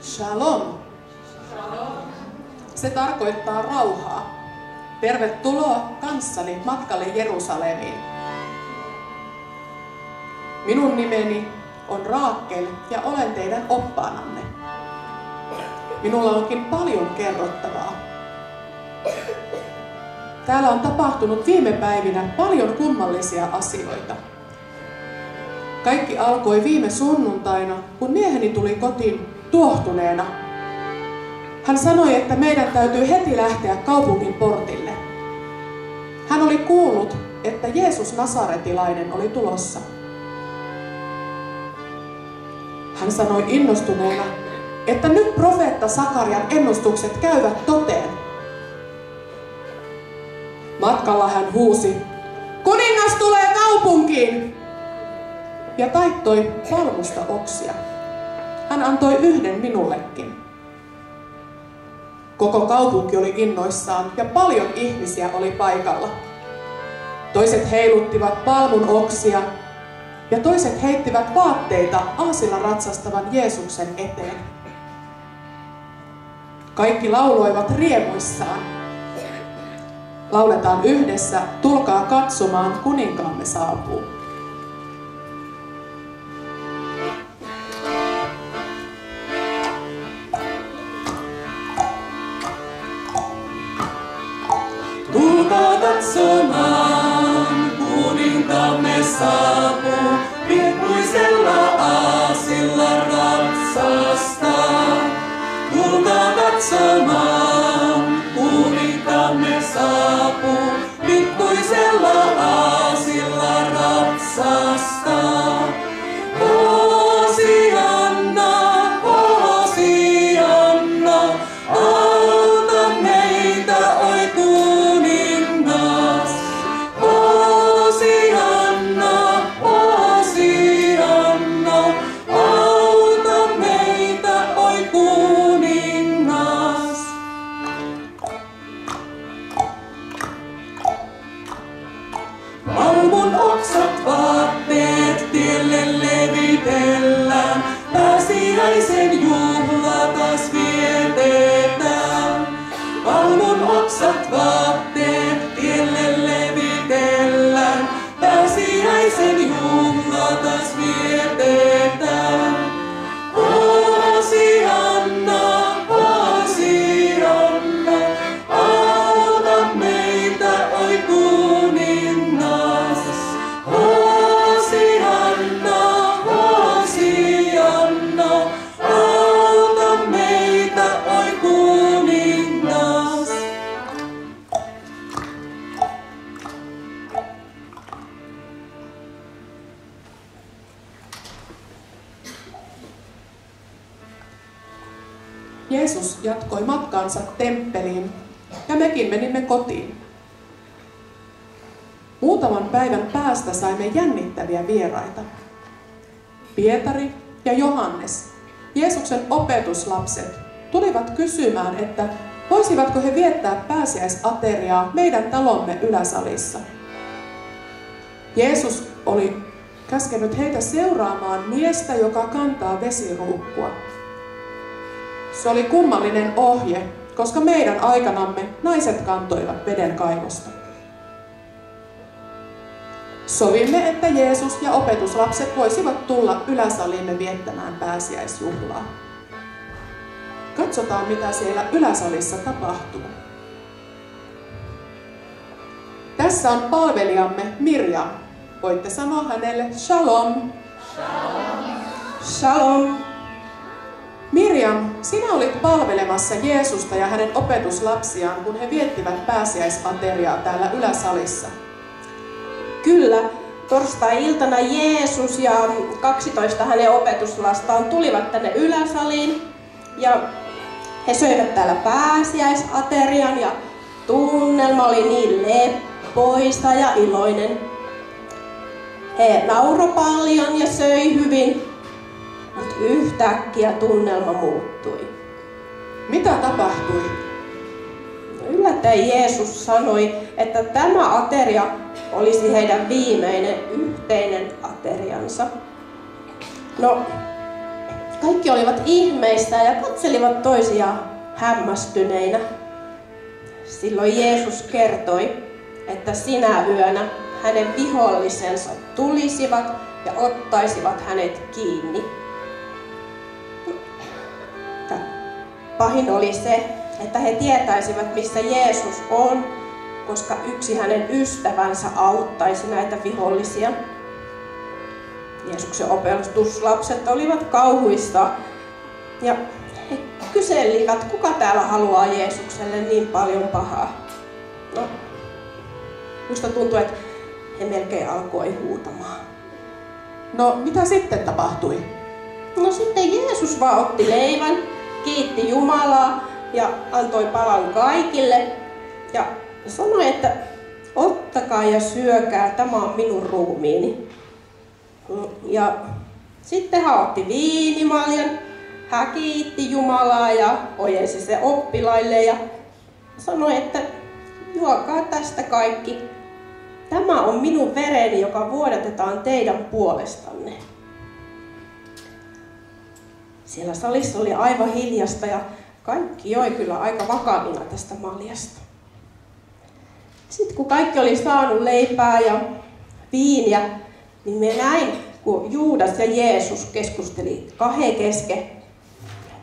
Shalom. Se tarkoittaa rauhaa. Tervetuloa kanssani matkalle Jerusalemiin. Minun nimeni on Raakel ja olen teidän oppaananne. Minulla onkin paljon kerrottavaa. Täällä on tapahtunut viime päivinä paljon kummallisia asioita. Kaikki alkoi viime sunnuntaina, kun mieheni tuli kotiin tuohtuneena. Hän sanoi, että meidän täytyy heti lähteä kaupungin portille. Hän oli kuullut, että Jeesus Nasaretilainen oli tulossa. Hän sanoi innostuneena, että nyt profeetta Sakarian ennustukset käyvät toteen. Matkalla hän huusi, kuningas tulee kaupunkiin! Ja taittoi palmusta oksia. Hän antoi yhden minullekin. Koko kaupunki oli innoissaan ja paljon ihmisiä oli paikalla. Toiset heiluttivat palmun oksia ja toiset heittivät vaatteita aasilla ratsastavan Jeesuksen eteen. Kaikki lauloivat riemuissaan. Lauletaan yhdessä, tulkaa katsomaan, kuninkaamme saapuu. Tulkaa katsomaan, kuninkaamme saapuu, pikkuisella aasilla ratsastaa. Tulkaa katsomaan, kuninkaamme saapuu, pikkuisella aasilla ratsastaa. Hosianna, Hosianna, auta meitä, oi kuningas. Hosianna, Hosianna, auta meitä, oi kuningas. Palmun oksat vaatteet tielle levitellään, pääsiäisen juhla taas vietetään. Palmun oksat vaatteet tielle levitellään, pääsiäisen juhla taas vietetään. Hosianna, Hosianna, auta meitä, oi kuningas. Hosianna, Hosianna, auta meitä, oi kuningas. Jeesus jatkoi matkaansa temppeliin ja mekin menimme kotiin. Muutaman päivän päästä saimme jännittäviä vieraita. Pietari ja Johannes, Jeesuksen opetuslapset, tulivat kysymään, että voisivatko he viettää pääsiäisateriaa meidän talomme yläsalissa. Jeesus oli käskenyt heitä seuraamaan miestä, joka kantaa vesiruukkua. Se oli kummallinen ohje, koska meidän aikanamme naiset kantoivat veden kaivosta. Sovimme, että Jeesus ja opetuslapset voisivat tulla yläsaliimme viettämään pääsiäisjuhlaa. Katsotaan, mitä siellä yläsalissa tapahtuu. Tässä on palvelijamme Mirjam. Voitte sanoa hänelle shalom. Shalom. Shalom. Mirjam, sinä olit palvelemassa Jeesusta ja hänen opetuslapsiaan, kun he viettivät pääsiäisateriaa täällä yläsalissa. Kyllä, torstai-iltana Jeesus ja 12 hänen opetuslastaan tulivat tänne yläsaliin ja he söivät täällä pääsiäisaterian ja tunnelma oli niin leppoisa ja iloinen. He nauroi paljon ja söi hyvin, mutta yhtäkkiä tunnelma muuttui. Mitä tapahtui? Yllättäen Jeesus sanoi, että tämä ateria olisi heidän viimeinen yhteinen ateriansa. No, Kaikki olivat ihmeissään ja katselivat toisiaan hämmästyneinä. Silloin Jeesus kertoi, että sinä yönä hänen vihollisensa tulisivat ja ottaisivat hänet kiinni. Pahin oli se, että he tietäisivät, missä Jeesus on, koska yksi hänen ystävänsä auttaisi näitä vihollisia. Jeesuksen opetuslapset olivat kauhuissa ja he kyselivät, kuka täällä haluaa Jeesukselle niin paljon pahaa. No, musta tuntuu, että he melkein alkoi huutamaan. No, mitä sitten tapahtui? No sitten Jeesus vaan otti leivän, kiitti Jumalaa ja antoi palan kaikille ja sanoi, että ottakaa ja syökää, tämä on minun ruumiini. Ja sitten hän otti viinimaljan, hän kiitti Jumalaa ja ojensi se oppilaille ja sanoi, että juokaa tästä kaikki. Tämä on minun vereni, joka vuodatetaan teidän puolestanne. Siellä salissa oli aivan hiljasta ja kaikki joi kyllä aika vakavina tästä maljasta. Sitten kun kaikki oli saanut leipää ja viiniä, niin me näin, kun Juudas ja Jeesus keskusteli kahden kesken.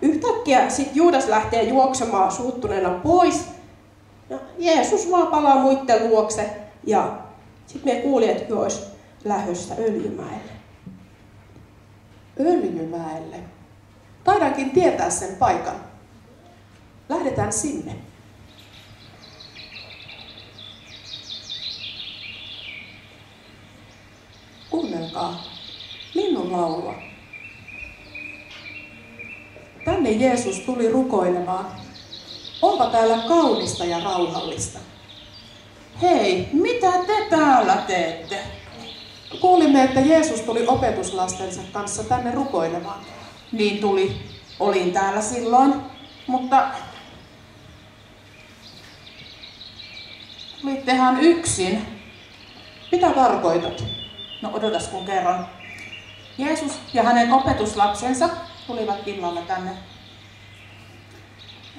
Yhtäkkiä sitten Juudas lähtee juoksemaan suuttuneena pois. Ja Jeesus vaan palaa muitten luokse ja sitten me kuulin, että he olisi lähdössä Öljymäelle. Öljymäelle. Taidankin tietää sen paikan. Lähdetään sinne. Kuunnelkaa linnun laulua. Tänne Jeesus tuli rukoilemaan. Onpa täällä kaunista ja rauhallista. Hei, mitä te täällä teette? Kuulimme, että Jeesus tuli opetuslastensa kanssa tänne rukoilemaan. Niin tuli. Olin täällä silloin, mutta olittehan yksin. Mitä tarkoitat? No odotas kun kerron. Jeesus ja hänen opetuslapsensa tulivat illalla tänne.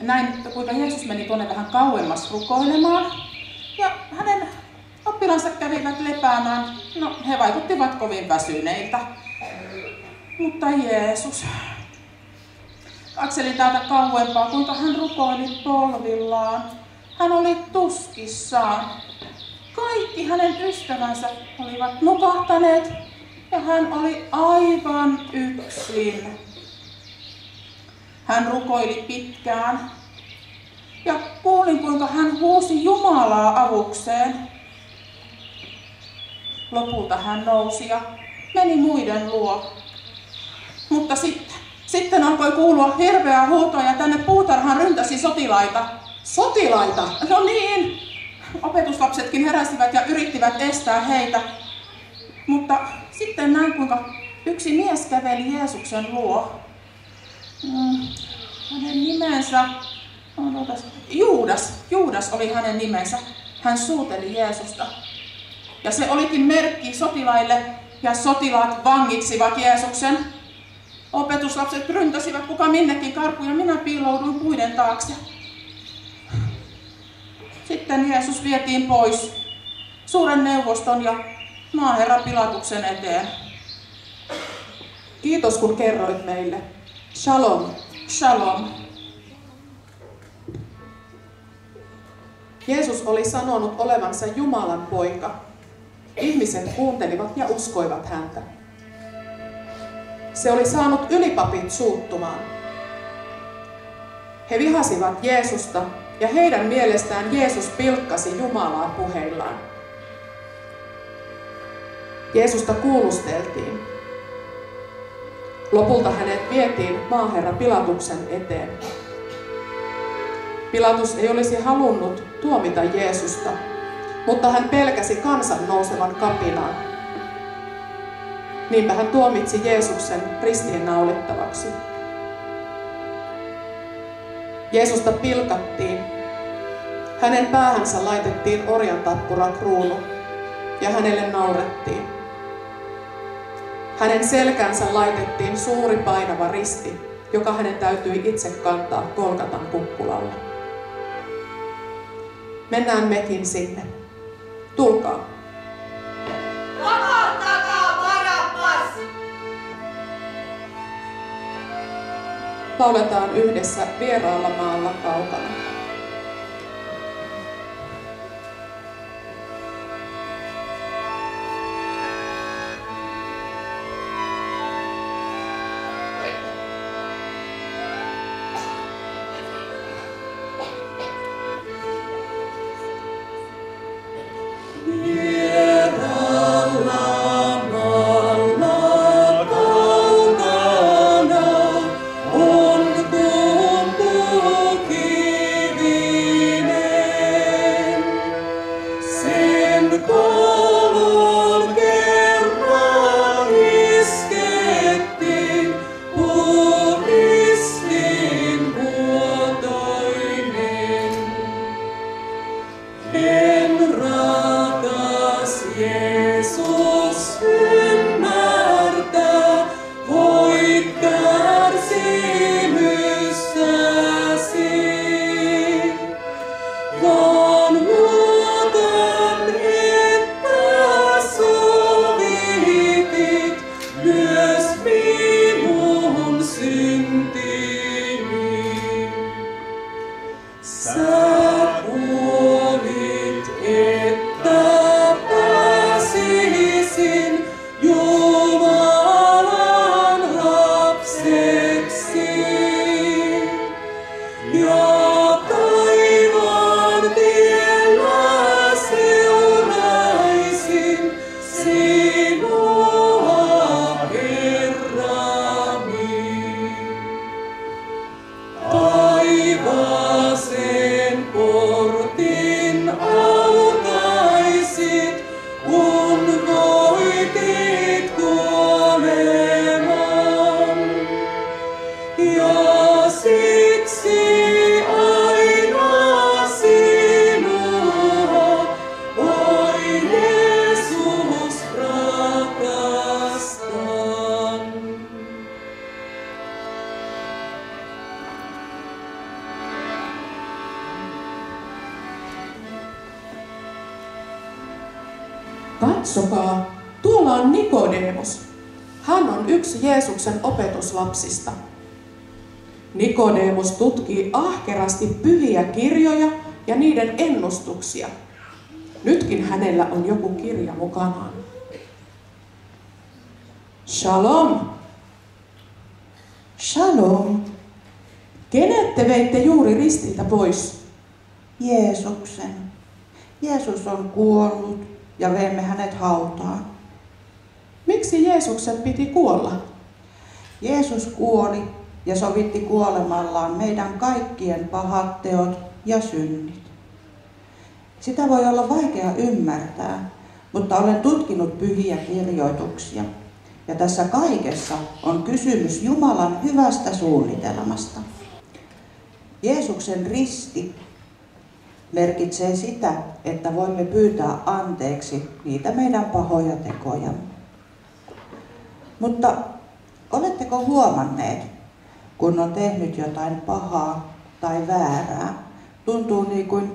Näin, kuinka Jeesus meni tuonne vähän kauemmas rukoilemaan. Ja hänen oppilansa kävivät lepäämään. No, he vaikuttivat kovin väsyneiltä. Mutta Jeesus. Katselin täältä kauempaa, kuinka hän rukoili polvillaan. Hän oli tuskissaan. Kaikki hänen ystävänsä olivat nukahtaneet ja hän oli aivan yksin. Hän rukoili pitkään ja kuulin, kuinka hän huusi Jumalaa avukseen. Lopulta hän nousi ja meni muiden luo. Mutta sitten alkoi kuulua hirveää huutoa ja tänne puutarhaan ryntäsi sotilaita. Sotilaita? No niin, opetuslapsetkin heräsivät ja yrittivät estää heitä. Mutta sitten näin, kuinka yksi mies käveli Jeesuksen luo. Hänen nimensä, Juudas oli hänen nimensä. Hän suuteli Jeesusta. Ja se olikin merkki sotilaille ja sotilaat vangitsivat Jeesuksen. Opetuslapset ryntäsivät kuka minnekin karkuun ja minä piilouduin puiden taakse. Sitten Jeesus vietiin pois suuren neuvoston ja maaherra Pilatuksen eteen. Kiitos kun kerroit meille. Shalom. Shalom. Jeesus oli sanonut olevansa Jumalan poika. Ihmiset kuuntelivat ja uskoivat häntä. Se oli saanut ylipapit suuttumaan. He vihasivat Jeesusta ja heidän mielestään Jeesus pilkkasi Jumalaa puheillaan. Jeesusta kuulusteltiin. Lopulta hänet vietiin maaherra Pilatuksen eteen. Pilatus ei olisi halunnut tuomita Jeesusta, mutta hän pelkäsi kansan nousevan kapinaan. Niinpä hän tuomitsi Jeesuksen ristiinnaulittavaksi. Jeesusta pilkattiin. Hänen päähänsä laitettiin orjantappurakruunu ja hänelle naurettiin. Hänen selkänsä laitettiin suuri painava risti, joka hänen täytyi itse kantaa Golgatan kukkulalle. Mennään mekin sinne. Tulkaa. Vapauttakaa Barabas! Lauletaan yhdessä Vieraalla maalla kaukana. Katsokaa, tuolla on Nikodemus. Hän on yksi Jeesuksen opetuslapsista. Nikodemus tutkii ahkerasti pyhiä kirjoja ja niiden ennustuksia. Nytkin hänellä on joku kirja mukanaan. Shalom! Shalom! Kenet te veitte juuri ristiltä pois? Jeesuksen. Jeesus on kuollut ja veimme hänet hautaan. Miksi Jeesuksen piti kuolla? Jeesus kuoli ja sovitti kuolemallaan meidän kaikkien pahat teot ja synnit. Sitä voi olla vaikea ymmärtää, mutta olen tutkinut pyhiä kirjoituksia. Ja tässä kaikessa on kysymys Jumalan hyvästä suunnitelmasta. Jeesuksen risti merkitsee sitä, että voimme pyytää anteeksi niitä meidän pahoja tekojamme. Mutta oletteko huomanneet, kun on tehnyt jotain pahaa tai väärää, tuntuu niin kuin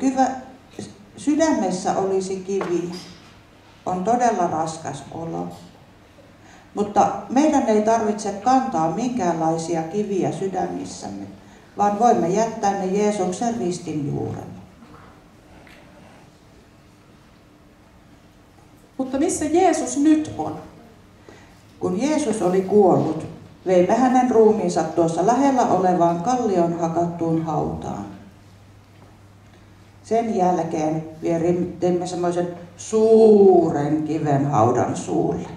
sydämessä olisi kivi. On todella raskas olo. Mutta meidän ei tarvitse kantaa minkäänlaisia kiviä sydämissämme, vaan voimme jättää ne Jeesuksen ristin juurelle. Mutta missä Jeesus nyt on? Kun Jeesus oli kuollut, veimme hänen ruumiinsa tuossa lähellä olevaan kallion hakattuun hautaan. Sen jälkeen teimme semmoisen suuren kiven haudan suulle.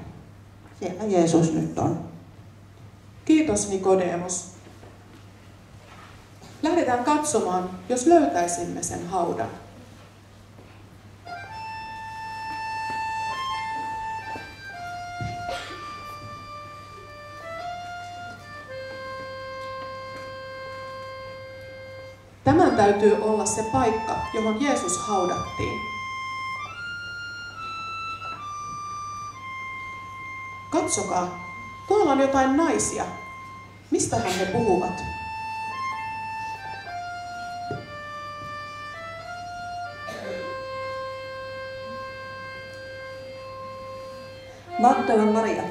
Siellä Jeesus nyt on. Kiitos Nikodemus. Lähdetään katsomaan, jos löytäisimme sen haudan. Tämän täytyy olla se paikka, johon Jeesus haudattiin. Katsokaa, Tuolla on jotain naisia. Mistähän he puhuvat? Magdalan Maria,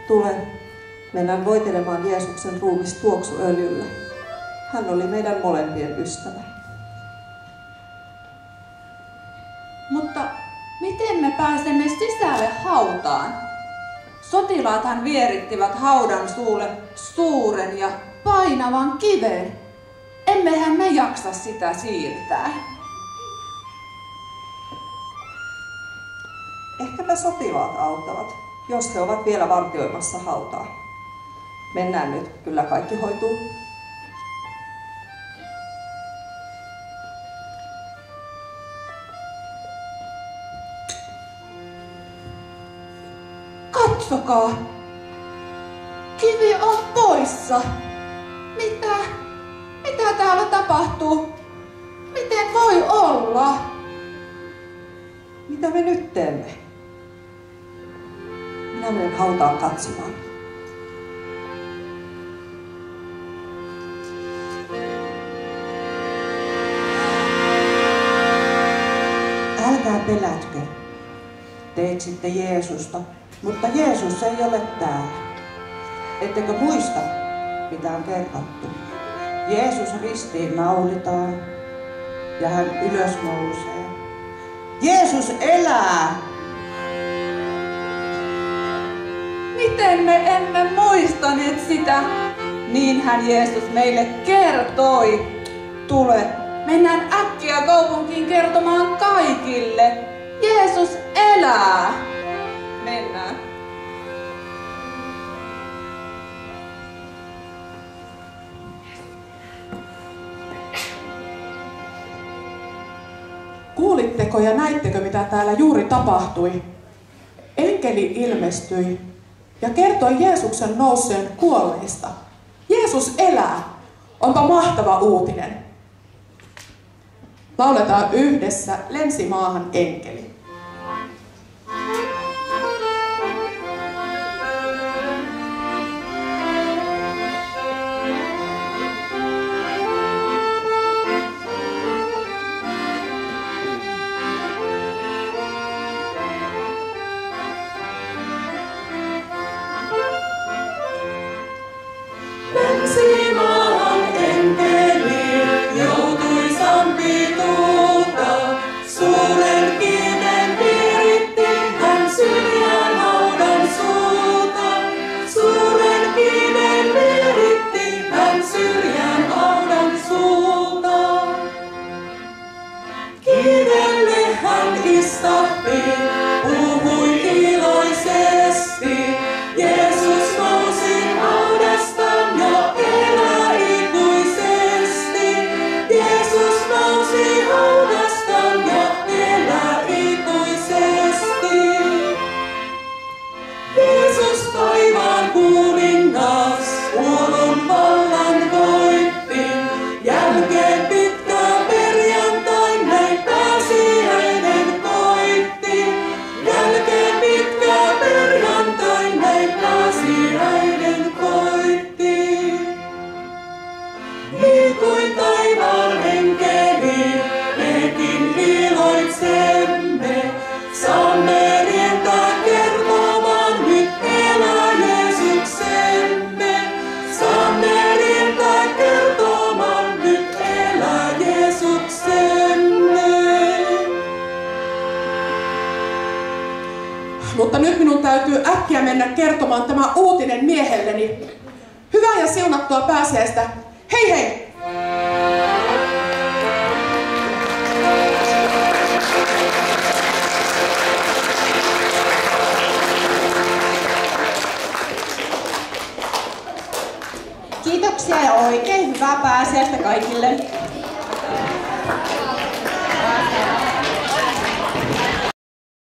tule. Mennään voitelemaan Jeesuksen ruumis tuoksuöljyllä. Hän oli meidän molempien ystävä. Mutta miten me pääsemme sisälle hautaan? Sotilaathan vierittivät haudan suulle suuren ja painavan kiven. Emmehän me jaksa sitä siirtää. Ehkäpä sotilaat auttavat, jos he ovat vielä vartioimassa hautaa. Mennään nyt, kyllä kaikki hoituu. Katsokaa! Kivi on poissa! Mitä täällä tapahtuu? Miten voi olla? Mitä me nyt teemme? Minä menen hautaan katsomaan. Älkää pelätkö. Te etsitte Jeesusta, mutta Jeesus ei ole täällä. Ettekö muista, mitä on kerrottu? Jeesus ristiin naulitaan ja hän ylös nousee. Jeesus elää! Miten me emme muistaneet sitä? Niinhän Jeesus meille kertoi. Tule, mennään äkkiä kaupunkiin kertomaan kaikille. Jeesus elää! Mennään. Kuulitteko ja näittekö, mitä täällä juuri tapahtui? Enkeli ilmestyi ja kertoi Jeesuksen nousseen kuolleista. Jeesus elää! Onpa mahtava uutinen. Lauletaan yhdessä Lensi maahan enkeli. Mutta nyt minun täytyy äkkiä mennä kertomaan tämä uutinen miehelleni. Hyvää ja siunattua pääsiäistä. Hei hei! Kiitoksia ja oikein hyvää pääsiäistä kaikille.